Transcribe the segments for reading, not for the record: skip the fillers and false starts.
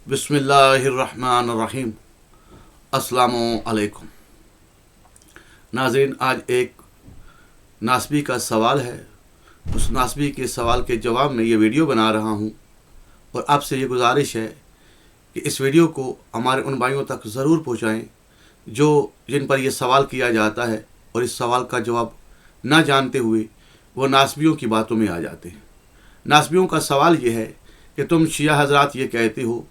बिस्मिल्लाहिर्रहमानिर्रहीम। अस्सलामु अलैकुम। नाज़रीन, आज एक नासबी का सवाल है। उस नासबी के सवाल के जवाब में ये वीडियो बना रहा हूँ और आपसे ये गुजारिश है कि इस वीडियो को हमारे उन भाइयों तक ज़रूर पहुँचाएँ जिन पर यह सवाल किया जाता है और इस सवाल का जवाब ना जानते हुए वो नासबियों की बातों में आ जाते हैं। नासबियों का सवाल ये है कि तुम शिया हज़रात ये कहते हो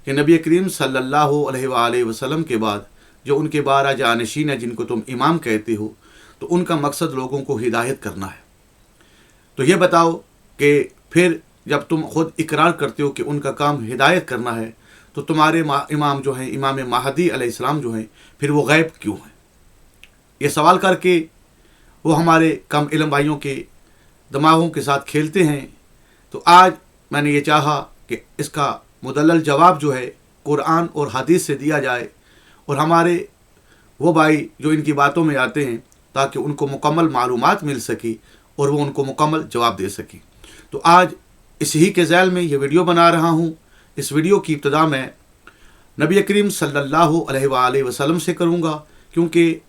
कि नबी करीम सल्लल्लाहु अलैहि वसल्लम के बाद जो उनके 12 जानशीन हैं जिनको तुम इमाम कहते हो, तो उनका मकसद लोगों को हिदायत करना है। तो ये बताओ कि फिर जब तुम ख़ुद इकरार करते हो कि उनका काम हिदायत करना है, तो तुम्हारे इमाम जो हैं, इमाम महदी अलैहिस्सलाम जो हैं, फिर वो गैब क्यों हैं? ये सवाल करके वो हमारे कम इल्म भाइयों के दिमागों के साथ खेलते हैं। तो आज मैंने ये चाहा कि इसका मुदल्लल जवाब जो है कुरान और हदीस से दिया जाए और हमारे वो भाई जो इनकी बातों में आते हैं ताकि उनको मुकम्मल मालूमात मिल सके और वो उनको मुकम्मल जवाब दे सके। तो आज इसी के ज़ैल में ये वीडियो बना रहा हूँ। इस वीडियो की इब्तिदा मैं नबी करीम सल्लल्लाहु अलैहि वसल्लम से करूँगा, क्योंकि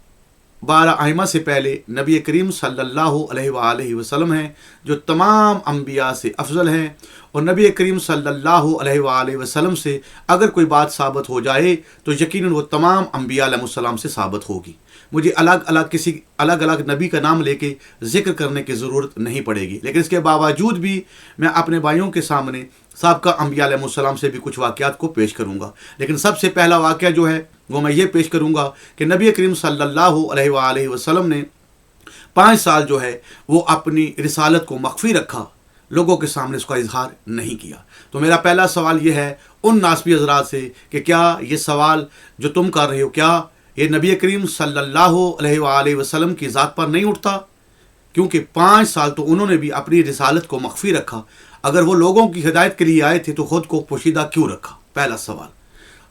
12 आइमा से पहले नबी करीम सल्लल्लाहु अलैहि वसल्लम हैं जो तमाम अंबिया से अफजल हैं। और नबी करीम सल्लल्लाहु अलैहि वसल्लम से अगर कोई बात साबित हो जाए तो यकीनन वो तमाम अंबिया अलैहिस्सलाम से साबित होगी। मुझे किसी अलग अलग नबी का नाम लेके ज़िक्र करने की ज़रूरत नहीं पड़ेगी, लेकिन इसके बावजूद भी मैं अपने भाइयों के सामने साबका अंबिया अलैहिस्सलाम से भी कुछ वाक़यात को पेश करूँगा। लेकिन सबसे पहला वाक़या जो है वो मैं ये पेश करूँगा कि नबी करीम सल्लल्लाहु अलैहि वसल्लम ने 5 साल जो है वो अपनी रिसालत को मख्फी रखा, लोगों के सामने उसका इजहार नहीं किया। तो मेरा पहला सवाल ये है उन नासबी हज़रात से कि क्या ये सवाल जो तुम कर रहे हो, क्या ये नबी करीम सल्लल्लाहु अलैहि वसल्लम की ज़ात पर नहीं उठता? क्योंकि 5 साल तो उन्होंने भी अपनी रिसालत को मख्फी रखा। अगर वो लोगों की हिदायत के लिए आए थे तो ख़ुद को पोशीदा क्यों रखा? पहला सवाल।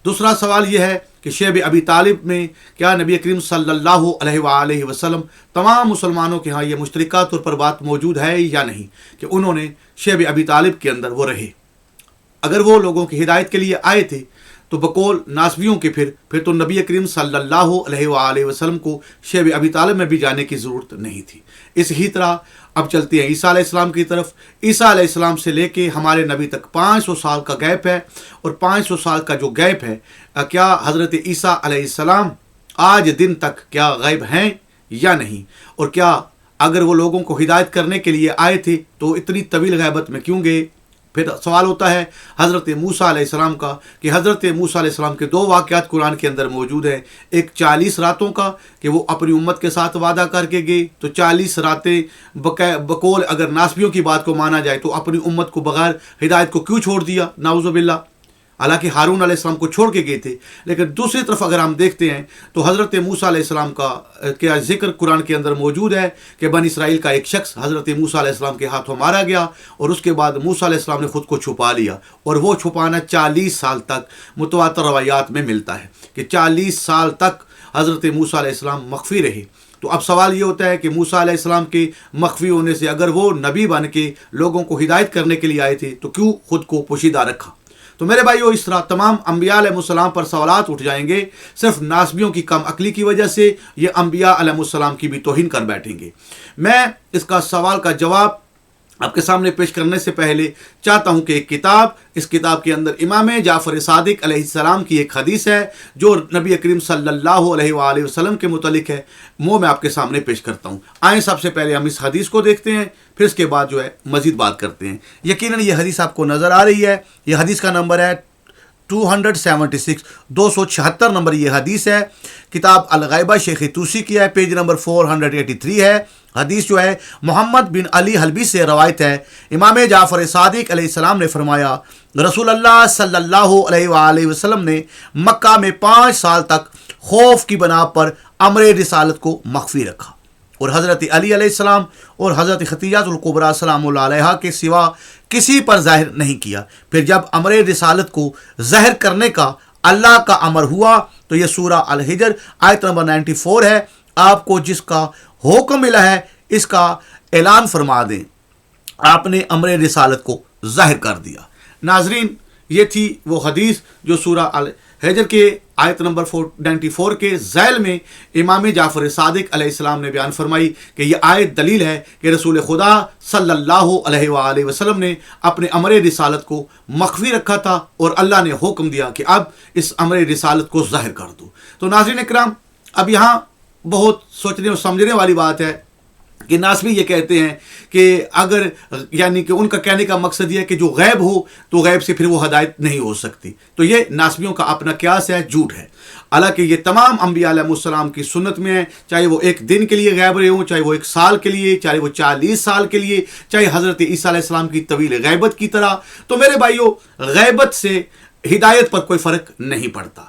दूसरा सवाल यह है कि शेब अबी तालिब में क्या नबी करीम सल्लल्लाहु अलैहि वसल्लम तमाम मुसलमानों के यहाँ ये मुश्तरका तौर पर बात मौजूद है या नहीं कि उन्होंने शेब अबी तालिब के अंदर वो रहे? अगर वो लोगों की हिदायत के लिए आए थे तो बकौल नासबियों के फिर तो नबी करीम सल्लल्लाहु अलैहि वसल्लम को शेब अबी तालिब में भी जाने की ज़रूरत नहीं थी। इसी तरह अब चलते हैं ईसा अलैहिस्सलाम की तरफ। ईसा अलैहिस्सलाम से लेके हमारे नबी तक 500 साल का गैप है, और 500 साल का जो गैप है, क्या हज़रत ईसा अलैहिस्सलाम आज दिन तक क्या गैब हैं या नहीं? और क्या अगर वो लोगों को हिदायत करने के लिए आए थे तो इतनी तवील गैबत में क्यों गए? फिर सवाल होता है हज़रत मूसा अलैहिस्सलाम का कि हज़रत मूसा अलैहिस्सलाम के 2 वाक़यात कुरान के अंदर मौजूद हैं। एक 40 रातों का कि वो अपनी उम्मत के साथ वादा करके गए, तो 40 रातें बकौल अगर नासबियों की बात को माना जाए तो अपनी उम्मत को बग़ैर हिदायत को क्यों छोड़ दिया? नाउज़ु बिल्लाह। हालांकि हारून अलैहिस्सलाम को छोड़ के गए थे। लेकिन दूसरी तरफ अगर हम देखते हैं तो हज़रत मूसा अलैहिस्सलाम का जिक्र कुरान के अंदर मौजूद है कि बनी इसराइल का एक शख्स हज़रत मूसा अलैहिस्सलाम के हाथों मारा गया, और उसके बाद मूसा अलैहिस्सलाम ने ख़ुद को छुपा लिया, और वो छुपाना 40 साल तक मुतवातर रवायात में मिलता है कि 40 साल तक हज़रत मूसा अलैहिस्सलाम मख्फी रहे। तो अब सवाल ये होता है कि मूसा अलैहिस्सलाम के मख्फी होने से अगर वो नबी बन के लोगों को हिदायत करने के लिए आए थे तो क्यों ख़ुद को पोशीदा रखा? तो मेरे भाइयों, इस तरह तमाम अंबिया अलैहिस्सलाम पर सवालात उठ जाएंगे। सिर्फ नासबियों की कम अकली की वजह से ये अंबिया अलैहिस्सलाम की भी तौहीन कर बैठेंगे। मैं इसका सवाल का जवाब आपके सामने पेश करने से पहले चाहता हूँ कि इस किताब के अंदर इमाम जाफ़र सादिक अलैहिस्सलाम की एक हदीस है जो नबी करीम सल्लल्लाहु अलैहि वसल्लम के मुतलिक है, वो मैं आपके सामने पेश करता हूँ। आए सबसे पहले हम इस हदीस को देखते हैं, फिर इसके बाद जो है मज़ीद बात करते हैं। यकीनन ये हदीस आपको नज़र आ रही है। ये हदीस का नंबर है 276 नंबर ये हदीस है। किताब अल-गैबा शेख तूसी की है, पेज नंबर 483 है। हदीस जो है मोहम्मद बिन अली हलबी से रवायत है। इमाम जाफ़र सादिक अलैहिस्सलाम ने फरमाया, रसूलुल्लाह सल्लल्लाहु अलैहि वसल्लम ने मक्का में 5 साल तक खौफ की बना पर अमर रिसालत को मख्फी रखा और हज़रत अली अलैहिस्सलाम और हज़रत खदीजातुल कुबरा सलामुल्लाह अलैहा के सिवा किसी पर ज़ाहिर नहीं किया। फिर जब अमर रिसालत को ज़ाहिर करने का अल्लाह का अमर हुआ तो ये सूरा अल हिजर आयत नंबर 94 है। आपको जिसका हुक्म मिला है इसका ऐलान फरमा दें, आपने अमर रिसालत को ज़ाहिर कर दिया। नाजरीन, یہ تھی وہ حدیث جو سورہ الحجر کے آیت نمبر 94 کے ذیل میں امام جعفر صادق علیہ السلام نے بیان فرمائی کہ یہ آیت دلیل ہے کہ رسول خدا صلی اللہ علیہ وآلہ وسلم نے اپنے امر رسالت کو مخفی رکھا تھا اور اللہ نے حکم دیا کہ اب اس امر رسالت کو ظاہر کر دو۔ تو ناظرین اکرام، اب یہاں بہت سوچنے اور سمجھنے والی بات ہے کہ ناسبی یہ کہتے ہیں کہ اگر یعنی کہ ان کا کہنے کا مقصد یہ ہے کہ جو غیب ہو تو غیب سے پھر وہ ہدایت نہیں ہو سکتی، تو یہ ناسبیوں کا اپنا قیاس ہے، جھوٹ ہے۔ حالانکہ یہ تمام انبیاء علیہ السلام کی سنت میں ہے، چاہے وہ ایک دن کے لیے غیب رہے ہوں، چاہے وہ 1 سال کے لیے، چاہے وہ 40 سال کے لیے، چاہے حضرت عیسیٰ علیہ السلام کی طویل غیبت کی طرح۔ تو میرے بھائیوں، غیبت سے ہدایت پر کوئی فرق نہیں پڑتا۔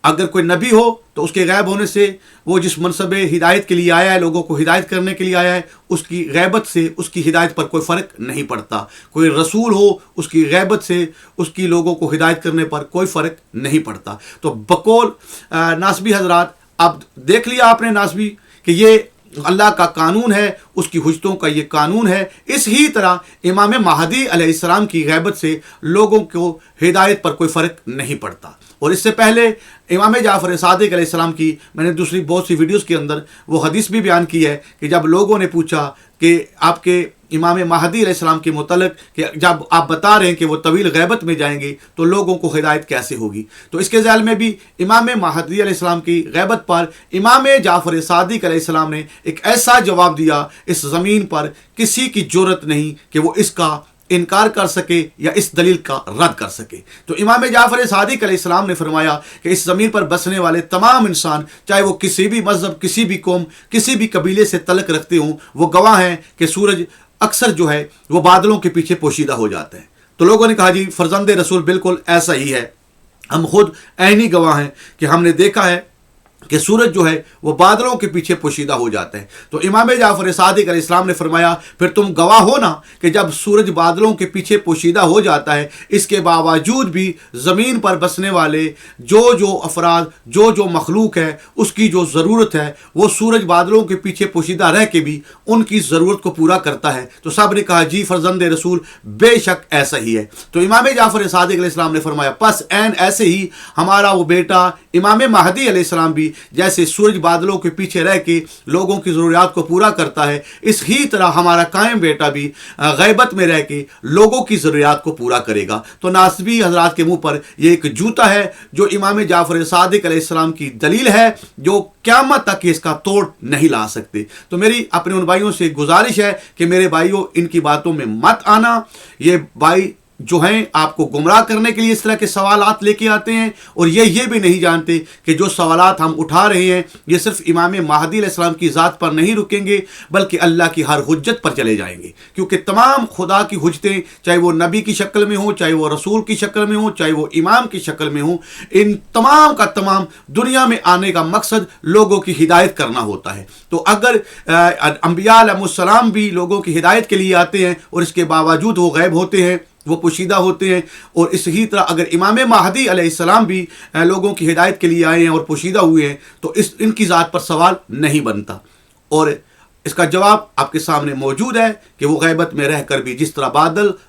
اگر کوئی نبی ہو تو اس کے غائب ہونے سے وہ جس منصب ہدایت کے لیے آیا ہے، لوگوں کو ہدایت کرنے کے لیے آیا ہے، اس کی غیبت سے اس کی ہدایت پر کوئی فرق نہیں پڑتا۔ کوئی رسول ہو، اس کی غیبت سے اس کی لوگوں کو ہدایت کرنے پر کوئی فرق نہیں پڑتا۔ تو بقول ناسبی حضرات، اب دیکھ لیا آپ نے ناسبی کہ یہ اللہ کا قانون ہے، اس کی حجتوں کا یہ قانون ہے۔ اس ہی طرح امام مہدی علیہ السلام کی غیبت سے لوگوں کو ہدایت پر کوئی فرق نہیں پڑتا۔ اور اس سے پہلے امام جعفر صادق علیہ السلام کی میں نے دوسری بہت سی ویڈیوز کے اندر وہ حدیث بھی بیان کی ہے کہ جب لوگوں نے پوچھا کہ آپ کے امام مہدی علیہ السلام کے متعلق کہ جب آپ بتا رہے ہیں کہ وہ طویل غیبت میں جائیں گے تو لوگوں کو ہدایت کیسے ہوگی، تو اس کے ذیل میں بھی امام مہدی علیہ السلام کی غیبت پر امام جعفر صادق علیہ السلام نے ایک ایسا جواب دیا، اس زمین پر کسی کی جرأت نہیں کہ وہ اس کا انکار کر سکے یا اس دلیل کا رد کر سکے۔ تو امام جعفر صادق علیہ السلام نے فرمایا کہ اس زمین پر بسنے والے تمام انسان، چاہے وہ کسی بھی مذہب، کسی بھی قوم، کسی بھی قبیلے سے تعلق رکھتے ہوں، وہ گواہ ہیں کہ سورج اکثر جو ہے وہ بادلوں کے پیچھے پوشیدہ ہو جاتا ہے۔ تو لوگوں نے کہا جی فرزند رسول بالکل ایسا ہی ہے، ہم خود عینی گواہ ہیں کہ ہم نے دیکھا ہے کہ سورج جو ہے وہ بادلوں کے پیچھے پوشیدہ ہو جاتا ہے۔ تو امام جعفر صادق علیہ السلام نے فرمایا پھر تم گواہ ہو نا کہ جب سورج بادلوں کے پیچھے پوشیدہ ہو جاتا ہے، اس کے باوجود بھی زمین پر بسنے والے جو افراد، جو مخلوق ہے، اس کی جو ضرورت ہے وہ سورج بادلوں کے پیچھے پوشیدہ رہ کے بھی ان کی ضرورت کو پورا کرتا ہے۔ تو سب نے کہا جی فرزند رسول بے شک ایسا ہی ہے۔ تو امام جعفر صادق علیہ السلام نے فرمایا پس عین ایسے ہی ہمارا وہ بیٹا امام مہدی علیہ السلام بھی جیسے سورج بادلوں کے پیچھے رہ کے لوگوں کی ضروریات کو پورا کرتا ہے، اس ہی طرح ہمارا قائم بیٹا بھی غیبت میں رہ کے لوگوں کی ضروریات کو پورا کرے گا۔ تو ناسبی حضرات کے منہ پر یہ ایک جوتا ہے جو امام جعفر صادق علیہ السلام کی دلیل ہے، جو قیامت تک اس کا توڑ نہیں لا سکتے۔ تو میری اپنے ان بھائیوں سے گزارش ہے کہ میرے بھائیوں ان کی باتوں میں مت آنا۔ یہ بھائی جو ہیں آپ کو گمراہ کرنے کے لیے اس طرح کے سوالات لے کے آتے ہیں، اور یہ بھی نہیں جانتے کہ جو سوالات ہم اٹھا رہے ہیں یہ صرف امام مہدی علیہ السلام کی ذات پر نہیں رکیں گے بلکہ اللہ کی ہر حجت پر چلے جائیں گے، کیونکہ تمام خدا کی حجتیں چاہے وہ نبی کی شکل میں ہوں، چاہے وہ رسول کی شکل میں ہوں، چاہے وہ امام کی شکل میں ہوں، ان تمام کا تمام دنیا میں آنے کا مقصد لوگوں کی ہدایت کرنا ہوتا ہے۔ تو اگر انبیاء علیہ السلام بھی لوگوں کی ہدایت کے لیے آتے ہیں اور اس کے باوجود وہ غائب ہوتے ہیں، وہ پوشیدہ ہوتے ہیں، اور اسی طرح اگر امام مہدی علیہ السلام بھی لوگوں کی ہدایت کے لیے آئے ہیں اور پوشیدہ ہوئے ہیں تو ان کی ذات پر سوال نہیں بنتا۔ اور اس کا جواب آپ کے سامنے موجود ہے کہ وہ غیبت میں رہ کر بھی جس طرح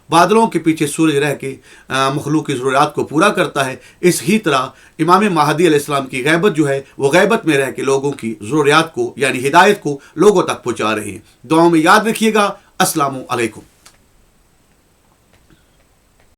بادلوں کے پیچھے سورج رہ کے مخلوق کی ضروریات کو پورا کرتا ہے، اس ہی طرح امام مہدی علیہ السلام کی غیبت جو ہے وہ غیبت میں رہ کے لوگوں کی ضروریات کو یعنی ہدایت کو لوگوں تک پہنچا رہے ہیں۔ دعاؤں میں یاد رکھیے گا۔ السلام علیکم۔